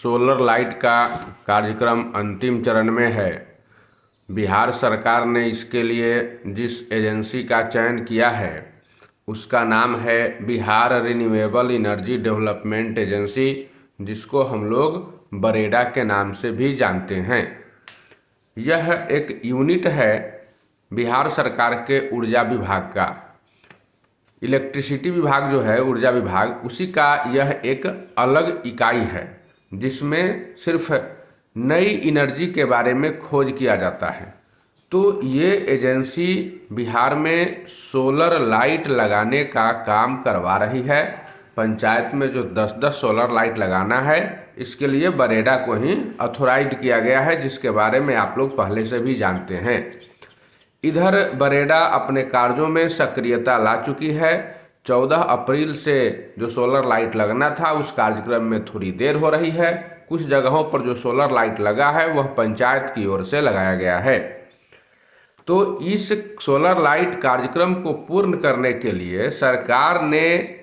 Solar light का कार्यक्रम अंतिम चरण में है। बिहार सरकार ने इसके लिए जिस एजेंसी का चयन किया है उसका नाम है Bihar renewable energy development agency, जिसको हम लोग बरेडा के नाम से भी जानते हैं। यह एक यूनिट है बिहार सरकार के ऊर्जा विभाग का। इलेक्ट्रिसिटी विभाग जो है, ऊर्जा विभाग, उसी का यह एक अलग इकाई है जिसमें सिर्फ नई एनर्जी के बारे में खोज किया जाता है। तो ये एजेंसी बिहार में सोलर लाइट लगाने का काम करवा रही है। पंचायत में जो 10-10 सोलर लाइट लगाना है, इसके लिए बरेडा को ही अथोराइज किया गया है, जिसके बारे में आप लोग पहले से भी जानते हैं। इधर बरेडा अपने कार्यों में सक्रियता ला चुकी है। 14 अप्रैल से जो सोलर लाइट लगना था उस कार्यक्रम में थोड़ी देर हो रही है। कुछ जगहों पर जो सोलर लाइट लगा है वह पंचायत की ओर से लगाया गया है। तो इस सोलर लाइट कार्यक्रम को पूर्ण करने के लिए सरकार ने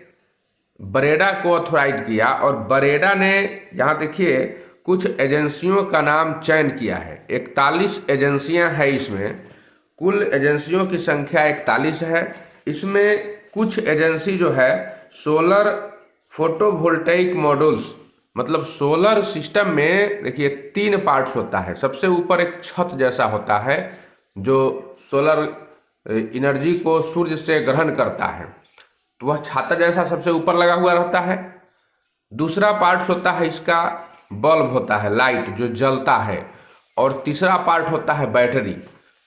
बरेडा को ऑथोराइज किया और बरेडा ने, यहाँ देखिए, कुछ एजेंसियों का नाम चयन किया है। 41 एजेंसियां हैं इसमें। कुल एजेंसियों की संख्या 41 है। इसमें कुछ एजेंसी जो है सोलर फोटोवोल्टेइक मॉड्यूल्स, मतलब सोलर सिस्टम में देखिए 3 पार्ट्स होता है। सबसे ऊपर एक छत जैसा होता है जो सोलर एनर्जी को सूर्य से ग्रहण करता है, तो वह छाता जैसा सबसे ऊपर लगा हुआ रहता है। दूसरा पार्ट होता है इसका बल्ब होता है, लाइट जो जलता है, और तीसरा पार्ट होता है बैटरी।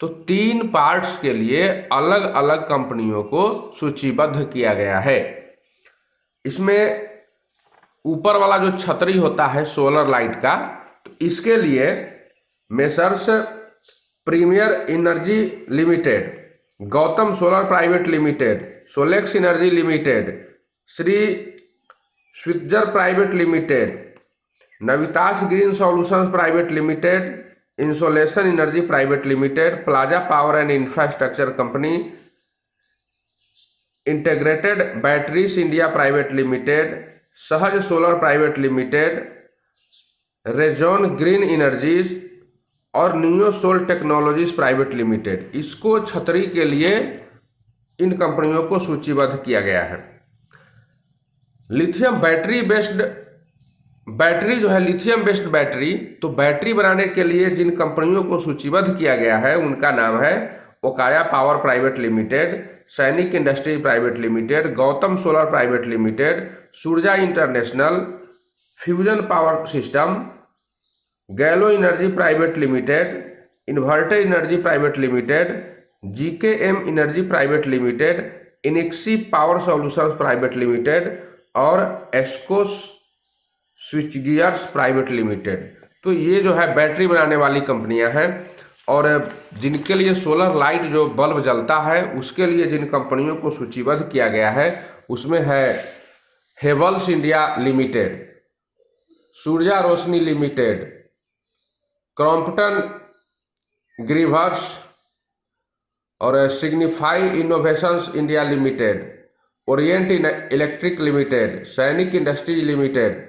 तो 3 पार्ट्स के लिए अलग अलग कंपनियों को सूचीबद्ध किया गया है। इसमें ऊपर वाला जो छतरी होता है सोलर लाइट का, तो इसके लिए Messrs Premier Energy Limited, Gautam solar private limited, Solex energy Limited, Shri Switzer Private Limited, Navitas Green Solutions Private Limited, Insolation Energy Private Limited, Plaza Power and Infrastructure Company, Integrated Batteries India private Limited, Sahaj Solar private Limited, Rayzon Green Energies और Neo Sol Technologies private Limited, इसको छतरी के लिए इन कंपनियों को सूचीबद्ध किया गया है। लिथियम बैटरी बेस्ड बैटरी जो है, लिथियम बेस्ड बैटरी, तो बैटरी बनाने के लिए जिन कंपनियों को सूचीबद्ध किया गया है उनका नाम है Okaya Power Private Limited, Sainik Industries Private limited, Gautam solar private Limited, Surya International, Fusion Power System, Galo Energy Private Limited, Inverter Energy Private Limited, GKM Energy Private Limited, Inixi Power Solutions Private Limited और Escos स्विचगियर्स private limited. तो ये जो है battery बनाने वाली कंपनियां हैं। और जिनके लिए सोलर लाइट जो बल्ब जलता है उसके लिए जिन कंपनियों को सूचीबद्ध किया गया है उसमें है Havells India limited, Surya Roshni limited, Crompton Greaves और Signify innovations India limited, Orient electric limited, Sainik industries limited,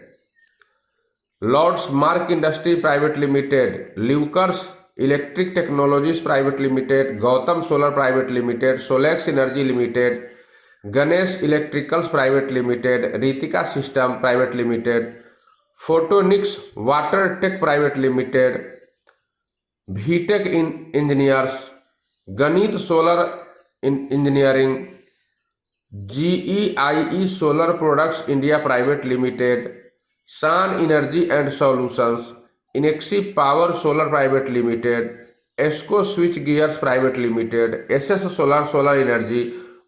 Lords Mark industry private limited, Lukers electric technologies private limited, Gautam solar private limited, Solex energy limited, Ganesh electricals private limited, Ritika system private limited, photonics water tech private limited, भीटेक engineers, Ganit solar engineering, GEIE solar products India private limited, सान energy and solutions, इनेक्सी power solar private limited, Esco switch gears private limited, SS solar solar energy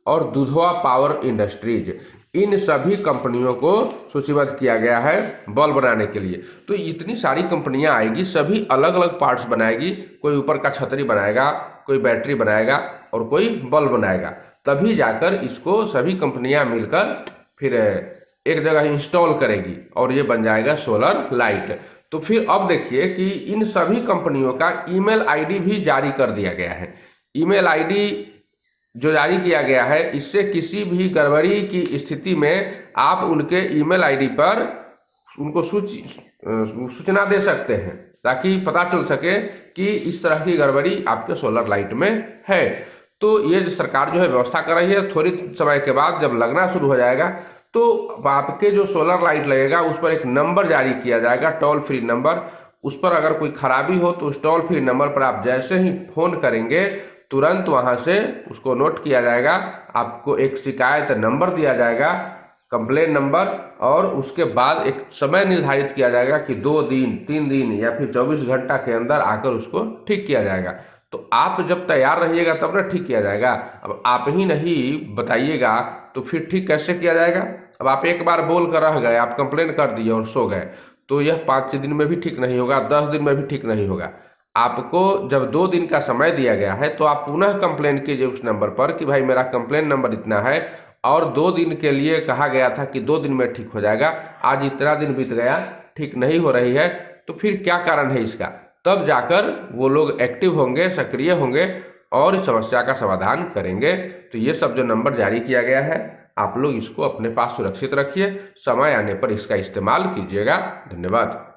और Dudhwa power industries, इन सभी कंपनियों को सूचीबद्ध किया गया है बल्ब बनाने के लिए। तो इतनी सारी कंपनियां आएगी, सभी अलग अलग पार्ट्स बनाएगी। कोई ऊपर का छतरी बनाएगा, कोई बैटरी बनाएगा और कोई बल्ब बनाएगा। तभी जाकर इसको सभी कंपनियां मिलकर फिर एक जगह इंस्टॉल करेगी और ये बन जाएगा सोलर लाइट। तो फिर अब देखिए कि इन सभी कंपनियों का ईमेल आईडी भी जारी कर दिया गया है। ईमेल आईडी जो जारी किया गया है, इससे किसी भी गड़बड़ी की स्थिति में आप उनके ईमेल आईडी पर उनको सूचना दे सकते हैं, ताकि पता चल सके कि इस तरह की गड़बड़ी आपके सोलर लाइट में है। तो ये जो सरकार जो है व्यवस्था कर रही है, थोड़ी समय के बाद जब लगना शुरू हो जाएगा तो आपके जो सोलर लाइट लगेगा उस पर एक नंबर जारी किया जाएगा, टोल फ्री नंबर। उस पर अगर कोई खराबी हो तो उस टोल फ्री नंबर पर आप जैसे ही फोन करेंगे तुरंत वहां से उसको नोट किया जाएगा, आपको एक शिकायत नंबर दिया जाएगा, कंप्लेन नंबर, और उसके बाद एक समय निर्धारित किया जाएगा कि 2 दिन 3 दिन या फिर 24 घंटा के अंदर आकर उसको ठीक किया जाएगा। तो आप जब तैयार रहिएगा तब ना ठीक किया जाएगा। अब आप ही नहीं बताइएगा तो फिर ठीक कैसे किया जाएगा। अब आप एक बार बोल कर रह गए, आप कंप्लेन कर दिए और सो गए, तो यह 5 दिन में भी ठीक नहीं होगा, 10 दिन में भी ठीक नहीं होगा। आपको जब 2 दिन का समय दिया गया है तो आप पुनः कंप्लेन कीजिए उस नंबर पर कि भाई मेरा कंप्लेन नंबर इतना है और 2 दिन के लिए कहा गया था कि 2 दिन में ठीक हो जाएगा, आज इतना दिन बीत गया, ठीक नहीं हो रही है, तो फिर क्या कारण है इसका। तब जाकर वो लोग एक्टिव होंगे, सक्रिय होंगे और इस समस्या का समाधान करेंगे। तो ये सब जो नंबर जारी किया गया है आप लोग इसको अपने पास सुरक्षित रखिए, समय आने पर इसका इस्तेमाल कीजिएगा। धन्यवाद।